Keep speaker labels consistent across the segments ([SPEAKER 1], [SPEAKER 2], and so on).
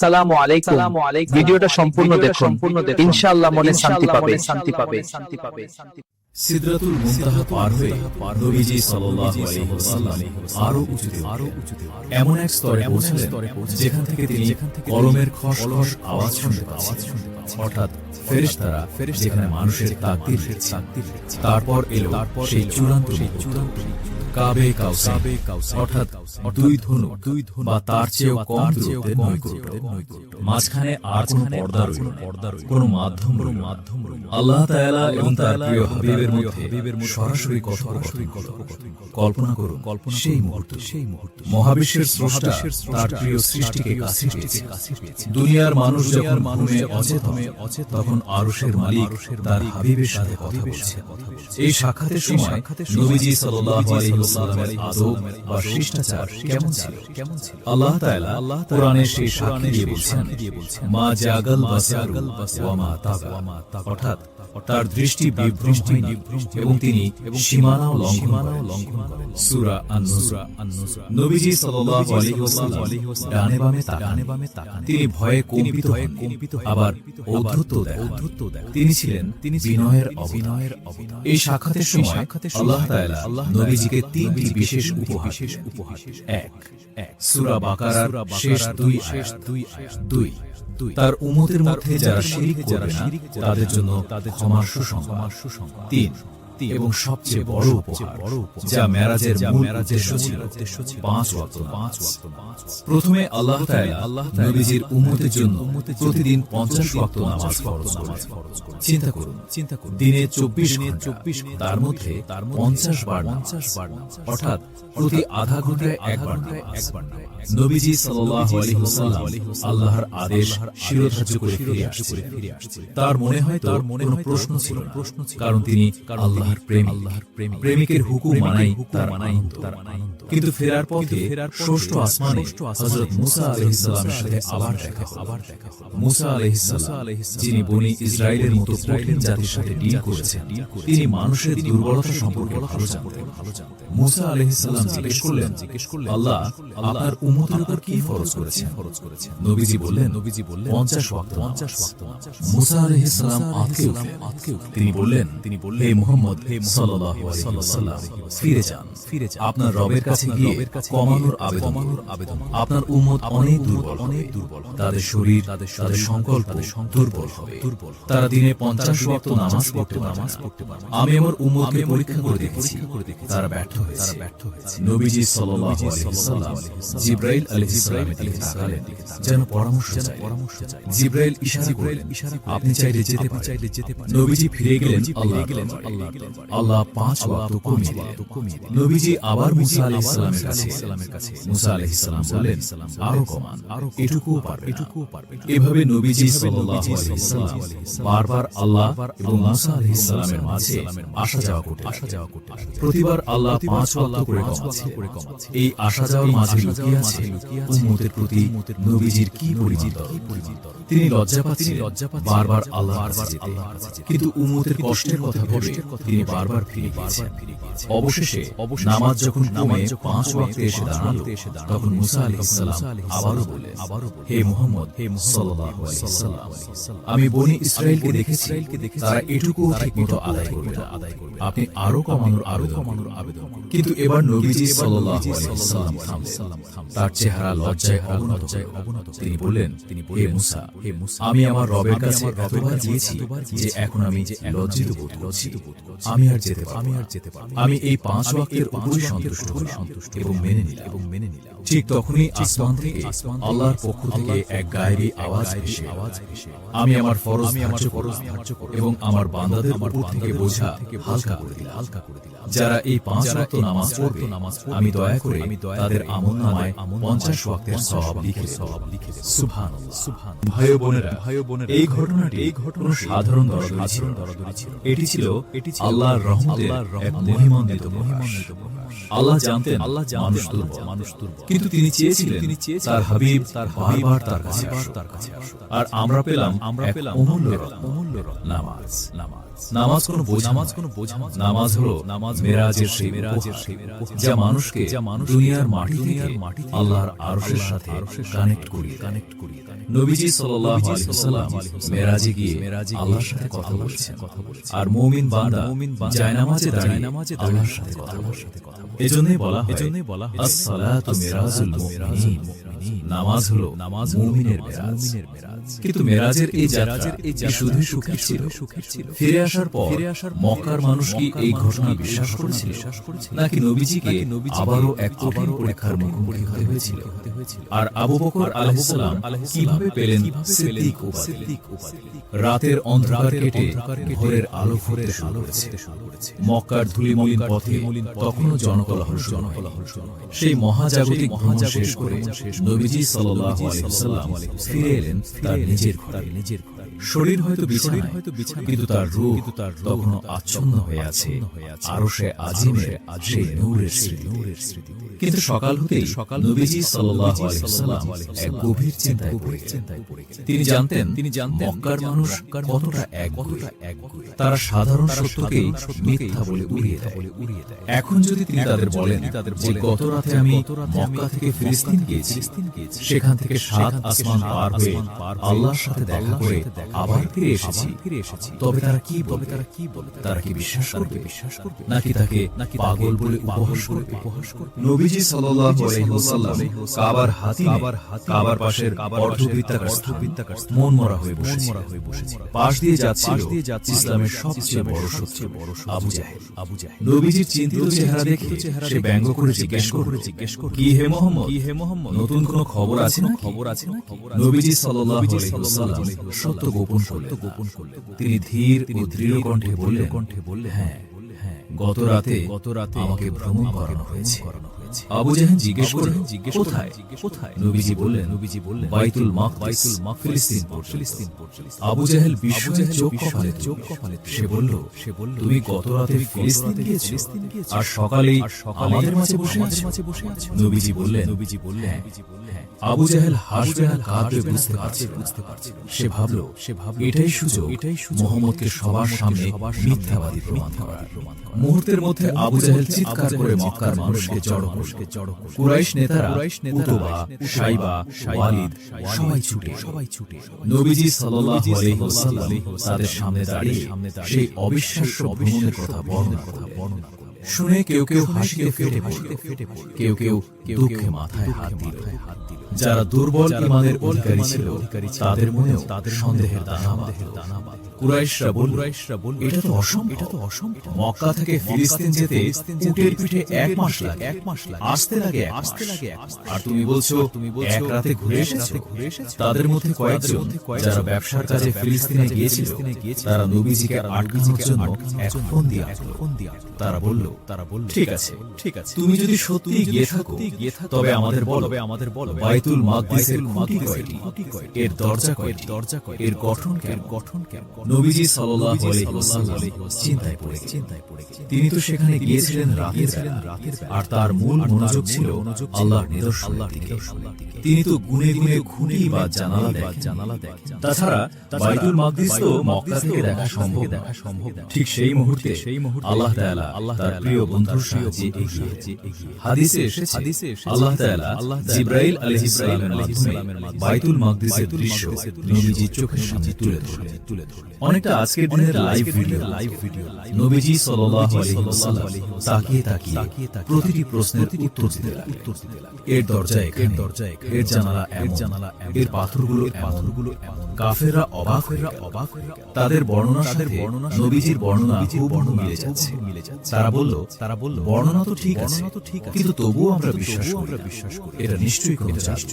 [SPEAKER 1] সালামু আলাইকুম। ভিডিওটা সম্পূর্ণ দেখুন, ইনশাআল্লাহ মনে শান্তি পাবে।
[SPEAKER 2] সিদরাতুল মুনতাহা পার হয়ে নবীজি সাল্লাল্লাহু আলাইহি ওয়াসাল্লাম আরো উঁচুতে এমন এক স্তরে পৌঁছলেন যেখান থেকে তিনি কলমের খসখস আওয়াজ শুনতে পাচ্ছেন। অর্থাৎ ফেরেশতারা যেখানে মানুষের তাকদীর লিখছে। তারপর এলো সেই চূড়ান্ত কাবে কাউসার, অর্থাৎ দুই ধনু বা তার চেয়েও কম দূরত্বের নৈকট্য। মাঝখানে আর কোনো পর্দা রইল না, কোনো মাধ্যম রইল না। আল্লাহ তাআলা এবং তার প্রিয় হাবিবের মধ্যে সরাসরি কথোপকথন। কল্পনা করুন সেই মুহূর্ত, মহাবিশ্বের স্রষ্টা তার প্রিয় সৃষ্টিকে কাছে পেয়েছে। দুনিয়ার মানুষ যখন ঘুমে অচেতন, তখন আরশের মালিক তার হাবিবের সাথে কথা বলছে। এই সাক্ষাতের সময় নবীজি সাল্লাল্লাহু আলাইহি ওয়াসাল্লামের আদব বা শিষ্টাচার কেমন ছিল? আল্লাহ তাআলা কোরআনে সেই সাক্ষী দিয়ে বলছেন, মা জাগাল বাসার ওয়া মা তাগা, অর্থাৎ তার দৃষ্টি বিভ্রম হয়নি এবং তিনি সীমানাও লঙ্ঘন করেন। সূরা আন-নূর। নবীজি সাল্লাল্লাহু আলাইহি ওয়াসাল্লাম ডানে বামে তাকান। তিনি ভয়ে কম্পিত হন, আবার ঔদ্ধত্য দেখান। তিনি ছিলেন বিনয়ের অভিনয়ের। এই সাক্ষাতের সময় আল্লাহ তাআলা নবীজিকে তিনটি বিশেষ উপহার। এক, সূরা বাকারার শেষ দুই আয়াত। তার উম্মতের মধ্যে যারা শিরক করবে না তাদের জন্য ক্ষমার সুসংবাদ। তিন, এবং সবচেয়ে বড় উপহার যা মেরাজের মূল উদ্দেশ্য ছিল, 5 ওয়াক্ত নামাজ। প্রথমে আল্লাহ তাআলা নবীজির উম্মতের জন্য প্রতিদিন 50 ওয়াক্ত নামাজ ফরজ করেন। চিন্তা করুন, দিনে 24 ঘন্টা, তার মধ্যে 50 বার নামাজ, অর্থাৎ প্রতি আধা ঘন্টায় একবার নামাজ। নবীজি সাল্লাল্লাহু আলাইহি ওয়াসাল্লাম আল্লাহর আদেশ শিরোধার্য করে ফিরে আসছে। তার মনে হয় তার কোনো প্রশ্ন ছিল না, কারণ তিনি আল্লাহর প্রেমিকের হুকুম মানাই তার আনন্দ। কিন্তু ফেরার পথে ষষ্ঠ আসমানে হযরত মুসা আলাইহিস সালামের সাথে আবার দেখা। মুসা আলাইহিস সালাম, যিনি বনি ইসরাইলের মতো কঠিন জাতির সাথে ডিল করেছেন, তিনি মানুষের দুর্বলতা সম্পর্কে ভালো জানতেন। মুসা আলাইহিস সালাম জিজ্ঞেস করলেন, আল্লাহ আপনার উম্মতের উপর কি ফরজ করেছেন? নবীজি বললেন 50 ওয়াক্ত। মুসা আলাইহিস সালাম আঁতকে উঠলেন। তিনি বললেন, হে মুহাম্মদ সাল্লাল্লাহু আলাইহি ওয়াসাল্লাম, ফিরে যান, আপনার রবের কাছে গিয়ে কমানোর আবেদন। আপনার উম্মত অনেক দুর্বল, তাদের শরীর, তাদের সংকল্প দুর্বল হবে। তারা দিনে 50 ওয়াক্ত নামাজ পড়তে পারে। আমি আমার উম্মতকে পরীক্ষা করে দেখেছি, তারা ব্যর্থ হয়েছে। নবীজি সাল্লাল্লাহু আলাইহি ওয়াসাল্লাম জিবরাইল আলাইহিস সালামের দিকে তাকালেন যেন পরামর্শ চায়। জিবরাইল ইশারা করলেন, আপনি চাইলে যেতে পারেন। নবীজি ফিরে গেলেন আল্লাহ 5 ওয়াক্ত কমিয়ে দিলেন। নবীজি আবার মুসা আলাইহিস সালামের কাছে। মুসা আলাইহিস সালাম বললেন, আরো কমান, এটুকুও পারবে। এভাবে নবীজি সাল্লাল্লাহু আলাইহি ওয়াসাল্লাম বারবার আল্লাহ এবং মুসা আলাইহিস সালামের মাঝে আসা যাওয়া করতে। প্রতিবার আল্লাহ 5 ওয়াক্ত করে কমাচ্ছে। এই আসা যাওয়ার মাঝে লুকিয়ে আছে উম্মতের প্রতি নবীজির কি পরিচিত। তিনি লজ্জা পাচ্ছেন বারবার আল্লাহর কাছে যেতে, কিন্তু উম্মতের কষ্টের কথা ভেবে তিনি বারবার ফিরে গিয়েছেন। অবশেষে নামাজ যখন কমে 5 ওয়াক্তে এসে দাঁড়ালো, তখন মুসা আলাইহিস সালাম আবারও বললেন, হে মুহাম্মদ সাল্লাল্লাহু আলাইহি ওয়াসাল্লাম, আমি বনি ইসরাইলকে দেখেছি, তারা এটুকুও ঠিকমতো আদায় করবে না। আপনি আরো কমানোর আবেদন। কিন্তু এবার নবীজি সাল্লাল্লাহু আলাইহি ওয়াসাল্লাম থামলেন। তার চেহারা লজ্জায় অবনত। তিনি বললেন, হে মুসা, আমি আমার রবের কাছে এতবার গিয়েছি যে এখন আমি লজ্জিত বোধ করছি। আমি আর যেতে পারবো না। আমি এই 5 ওয়াক্তের উপরই সন্তুষ্ট এবং মেনে নিলাম। ঠিক তখনই আসমান থেকে আল্লাহর পক্ষ থেকে এক গায়েবী আওয়াজ ভেসে, আমি আমার ফরজ ধার্য করলাম এবং আমার বান্দাদের উপর থেকে বোঝা হালকা করে দিলাম। যারা এই 5 ওয়াক্ত নামাজ পড়বে, আমি দয়া করে তাদের আমলনামায় 50 ওয়াক্তের সওয়াব লিখে দেব। সুবহানাল্লাহ। ভাই বোনেরা, এই ঘটনাটি কোনো সাধারণ দরদরি ছিল। এটি ছিল আল্লাহর রহমতের এক মহিমান্বিত প্রকাশ। আল্লাহ জানতেন মানুষ দুর্বল, কিন্তু তিনি চেয়েছিলেন তার হাবিব বারবার তার কাছে আসুক। আর আমরা পেলাম অমূল্য নামাজ। নামাজ কোনো বোঝা নামাজ হলো মেরাজের সেই যা মানুষকে দুনিয়ার মাটি থেকে আল্লাহর আরশের সাথে কানেক্ট করিয়ে নবীজি সাল্লাল্লাহু আলাইহি ওয়াসাল্লাম মেরাজে গিয়ে আল্লাহর সাথে কথা বলছেন আর মুমিন বান্দা জায়নামাজে দাঁড়িয়ে আল্লাহর সাথে কথা বলছে। এজন্যই বলা হয় আস-সালাতু মিরাজুল মুমিনিন, নামাজ হলো মুমিনের মেরাজ। কিন্তু মেরাজের এই যাত্রা শুধু সুখের ছিল? ফিরে আসার পর মক্কার মানুষ কি এই ঘটনা বিশ্বাস করেছিল, নাকি নবীজিকে আবারও এক কঠিন পরীক্ষার মুখোমুখি হতে হয়েছিল? আর আবু বকর আলাইহিস সালাম কিভাবে পেলেন সিদ্দিক উপাধি? রাতের অন্ধকার কেটে ভোরের আলো ফুটতে শুরু করেছে। মক্কার ধুলিমলিন পথে তখনও জনকোলাহল। সেই মহাজাগতিক ভ্রমণ শেষ করে নবীজি সাল্লাল্লাহু আলাইহি ওয়াসাল্লাম ফিরে এলেন তার নিজের ঘরে। শরীর হয়তো বিছানায়, কিন্তু তার রূহ তখনও আচ্ছন্ন হয়ে আছে আরশে আজিমের সেই নূরের স্মৃতি। কিন্তু সকাল হতেই নবীজি সাল্লাল্লাহু আলাইহি ওয়াসাল্লাম এক গভীর চিন্তায় পড়ে গেলেন। তিনি জানতেন মক্কার মানুষ কতটা একগুঁয়ে। তারা সাধারণ সত্যকেই মিথ্যা বলে উড়িয়ে দেয়। এখন যদি তিনি তাদের বলেন যে গত রাতে আমি মক্কা থেকে ফিলিস্তিন গিয়েছি, সেখান থেকে 7 আসমান পার হয়ে আল্লাহর সাথে দেখা করে আবার ফিরে এসেছি, তবে তারা কি বলবে? তারা কি বিশ্বাস করবে, নাকি তাকে পাগল বলে উপহাস করবে? নবীজি সাল্লাল্লাহু আলাইহি ওয়াসাল্লাম কাবার কাবার পাশের অর্ধবৃত্তাকার মন মরা হয়ে বসেছিল। পাশ দিয়ে যাচ্ছিল ইসলামের সবচেয়ে বড় শত্রু আবু জাহেল। নবীজির চিন্তিত চেহারা দেখে সে ব্যঙ্গ করে জিজ্ঞেস করল, কি হে মুহাম্মদ, নতুন কোনো খবর আছে না? নবীজি সাল্লাল্লাহু আলাইহি ওয়াসাল্লাম সত্য গোপন করলেন। তিনি ধীর ও দৃঢ় কণ্ঠে বললেন, হ্যাঁ, গত রাতে আমাকে ভ্রমণ করানো হয়েছে। আবু জাহেল জিজ্ঞেস করলেন, কোথায়? নবীজি বললেন, বাইতুল মাকদিস, ফিলিস্তিন। আবু জাহেল বিস্ময়ে চোখ কপালে। সে বলল, তুমি গত রাতে ফিলিস্তিন গিয়েছো আর সকালেই আমাদের মাঝে বসে আছো? নবীজি বললেন, হ্যাঁ। আবু জাহেল হাসবে না কাঁদবে বুঝতে পারছিল। সে ভাবল এটাই সুযোগ মুহাম্মদকে সবার সামনে মিথ্যাবাদী প্রমাণ করার। মুহূর্তের মধ্যে আবু জাহেল চিৎকার করে মক্কার মানুষকে জড়ো করল। কুরাইশ নেতারা উতবা, শাইবা, ওয়ালিদ সবাই ছুটে নবীজি সাল্লাল্লাহু আলাইহি ওয়াসাল্লাম তাদের সামনে দাঁড়িয়ে সেই অবিশ্বাস্য ভ্রমণের কথা বর্ণনা করলেন। শুনে কেউ হাসিতে ফেটে পড়ল, কেউ দুঃখে মাথায় হাত দিল। যারা দুর্বল ঈমানের অধিকারী ছিল তাদের মনেও সন্দেহের দানা বাঁধল। কুরাইশরা বলল, এটা তো অসম্ভব। মক্কা থেকে ফিলিস্তিন যেতে উটের পিঠে 1 মাস লাগে, আসতে লাগে 1 মাস। আর তুমি বলছো এক রাতে ঘুরে এসেছো? তাদের মধ্যে কয়েকজন যারা ব্যবসার কাজে ফিলিস্তিনে গিয়েছিল, তারা নবীজিকে আটকানোর জন্য এক ফন্দি আঁকল। তারা বলল, ঠিক আছে, তুমি যদি সত্যি গিয়ে থাকো তবে আমাদের বলো বাইতুল মাকদিসের খুঁটি কয়টি, এর দরজা কয়টি, এর গঠন কেমন? নবীজি সাল্লাল্লাহু আলাইহি ওয়াসাল্লাম চিন্তায় পড়ে গেলেন। তিনি তো সেখানে গিয়েছিলেন রাতের বেলা, আর তার মূল মনোযোগ ছিল আল্লাহর নিদর্শনের দিকে। তিনি তো গুনে খুঁটি বা জানালা দেখেন। তাছাড়া বাইতুল মাকদিস তো মক্কা থেকে দেখা সম্ভব। ঠিক সেই মুহূর্তে আল্লাহ তাআলা তার প্রিয় বন্ধুর সাহায্যে এগিয়ে। হাদিসে এসেছে আল্লাহ তাআলা জিবরাইল আলাইহিস সালামের মাধ্যমে বাইতুল মাকদিসের দৃশ্য নবীজির চোখের সামনে তুলে ধরলেন। অনেকটা আজকের দিনের লাইভ ভিডিও। নবীজি সাল্লাল্লাহু আলাইহি ওয়াসাল্লাম তাকিয়ে প্রতিটি প্রশ্নের উত্তর দিতে লাগলেন। এর দরজা এখানে, এর জানালা এমন, এর পাথরগুলো এমন। কাফেররা অবাক হয়ে তাদের বর্ণনার সাথে নবীজির বর্ণনা হুবহু মিলে যাচ্ছে। তারা বলল, বর্ণনা তো ঠিক আছে, কিন্তু তবুও আমরা বিশ্বাস করি এটা নিশ্চয়ই কোনো জাদু।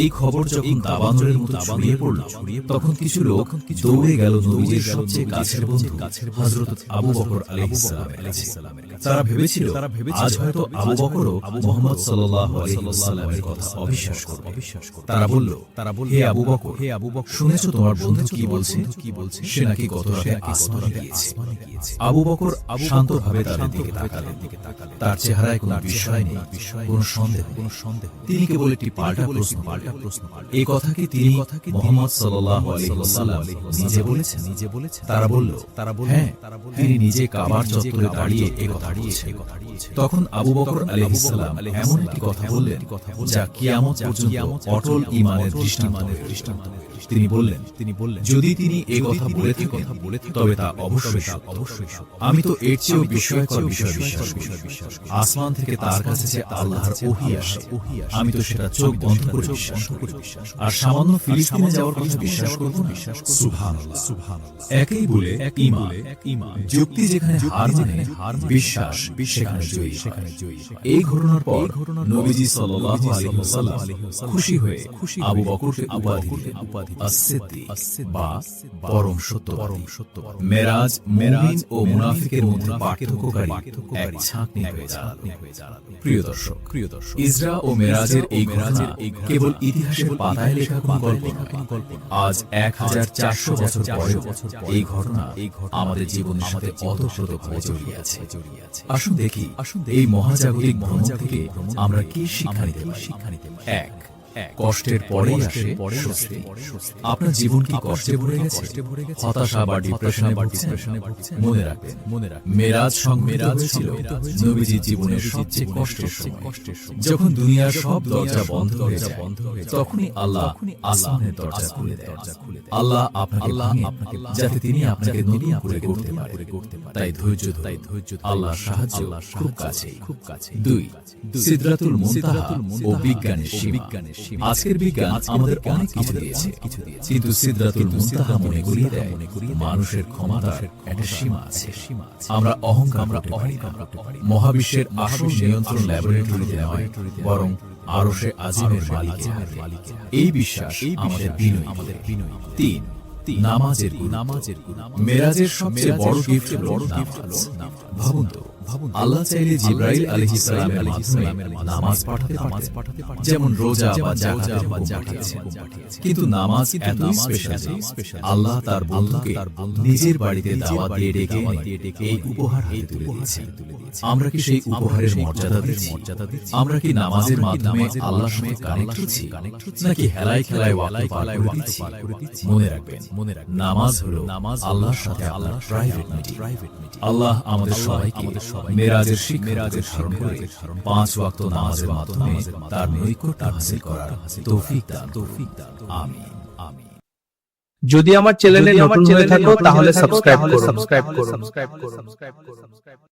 [SPEAKER 2] এই খবর যখন দাবানলের মতো ছড়িয়ে পড়ল, তখন কিছু লোক দৌড়ে গেল নবীজির সবচেয়ে কাছের বন্ধু হযরত আবু বকর আলাইহিস সালামের কাছে। তারা ভেবেছিল আজ হয়তো আবু বকরও মুহাম্মদ সাল্লাল্লাহু আলাইহি ওয়াসাল্লামের কথা অবিশ্বাস করবে। তারা বলল, হে আবু বকর, শুনেছো তোমার বন্ধু কি বলছে? সে নাকি গত রাতে আসমানে গিয়েছে। আবু বকর শান্তভাবে তাদের দিকে তাকালেন। তার চেহারায় কোনো বিস্ময় নেই, কোনো সন্দেহ। তিনি কেবল একটি পাল্টা প্রশ্ন এই কথা কি তিনি মুহাম্মদ সাল্লাল্লাহু আলাইহি ওয়াসাল্লাম নিজে বলেছেন? তারা বলল, হ্যাঁ, তিনি নিজে কাবার চত্বরে দাঁড়িয়ে এই কথা বলছেন। তখন আবু বকর আলাইহিস সালাম এমন একটি কথা বললেন যা কিয়ামত পর্যন্ত অটল ঈমানের দৃষ্টান্ত। তিনি বললেন, যদি তিনি এই কথা বলে থাকেন তবে তা অবশ্যই সত্য। আমি তো এর চেয়েও বিস্ময়কর বিষয় বিশ্বাস করি। আসমান থেকে তার কাছে যে আল্লাহর ওহী আসে, আমি তো সেটা চোখ বন্ধ করে বিশ্বাস করি। আর সামান্য ফিলিস্তিনে যাওয়ার কথা বিশ্বাস করব না? সুবহানাল্লাহ। একই বলে ঈমান। যুক্তি যেখানে হার মানে, বিশ্বাস সেখানে জয়ী। এই ঘটনার পর নবীজি সাল্লাল্লাহু আলাইহি ওয়াসাল্লাম খুশি হয়ে আবু বকরকে উপাধি দিলেন as-সিদ্দিক বা পরম সত্যবাদী। মেরাজ মুমিন ও মুনাফিকের মধ্যে পার্থক্যকারী এক ছাঁকনি হয়ে দাঁড়ালো। প্রিয় দর্শক, ইসরা ও মেরাজের এই ঘটনা কেবল ইতিহাসের পাতায় লেখা কোনো গল্প নয়। আজ 1400 বছর পরেও এই ঘটনা আমাদের জীবনের সাথে ওতপ্রোতভাবে জড়িয়ে আছে। আসুন দেখি এই মহাজাগতিক ভ্রমণ থেকে আমরা কি শিক্ষা নিতে পারি। এক, কষ্টের পরেই আসে স্বস্তি। আপনার জীবন কি কষ্টে ভরে গেছে? হতাশা বা ডিপ্রেশনে ভুগছেন? মনে রাখবেন, মেরাজ সংঘটিত হয়েছিল নবীজির জীবনের সবচেয়ে কষ্টের সময়। যখন দুনিয়ার সব দরজা বন্ধ হয়ে যায়, তখনই আল্লাহ আসমানের দরজা খুলে দেন। আল্লাহ আপনাকে ভাঙেন যাতে তিনি আপনাকে নতুন করে গড়তে পারেন। তাই ধৈর্য ধরুন, আল্লাহর সাহায্য খুব কাছে। 2, সিদরাতুল মুনতাহা ও বিজ্ঞানের সীমা। আজকের বিজ্ঞান আমাদের অনেক কিছু দিয়েছে, কিন্তু সিদরাতুল মুনতাহা মনে করিয়ে দেয় মানুষের ক্ষমতার একটা সীমা আছে। আমরা অহংকার করতে পারি। মহাবিশ্বের আসল নিয়ন্ত্রণ ল্যাবরেটরিতে নয়, বরং আরশে আজিমের মালিকের হাতে। এই বিশ্বাস আমাদের বিনয়ী। 3, নামাজের গুণ। মেরাজের সবচেয়ে বড় গিফট হলো ভাবুন তো, আল্লাহ চাইলে জিবরাইল আলাইহিস সালামের মাধ্যমে নামাজ পাঠাতে পারতেন, যেমন রোজা বা যাকাতের হুকুম পাঠিয়েছেন। কিন্তু নামাজ এতই স্পেশাল যে আল্লাহ তার বন্ধুকে নিজের বাড়িতে দাওয়াত দিয়ে ডেকে এই উপহার হাতে তুলে দিয়েছেন। আমরা কি সেই উপহারের মর্যাদা দিচ্ছি? আমরা কি নামাজের মাধ্যমে আল্লাহর সঙ্গে কানেক্ট হচ্ছি, নাকি হেলায় খেলায় ওয়াক্ত পার করে দিচ্ছি? মনে রাখবেন, নামাজ হলো আল্লাহর সাথে আল্লাহর প্রাইভেট মিটিং। আল্লাহ আমাদের সবাইকে মেরাজের শিক্ষা ধারণ করে 5 ওয়াক্ত নামাজের মাধ্যমে তার নৈকট্য হাসিল করার তৌফিক দান। আমিন।
[SPEAKER 1] যদি আমার চ্যানেলে নতুন হয়ে থাকো তাহলে সাবস্ক্রাইব করো।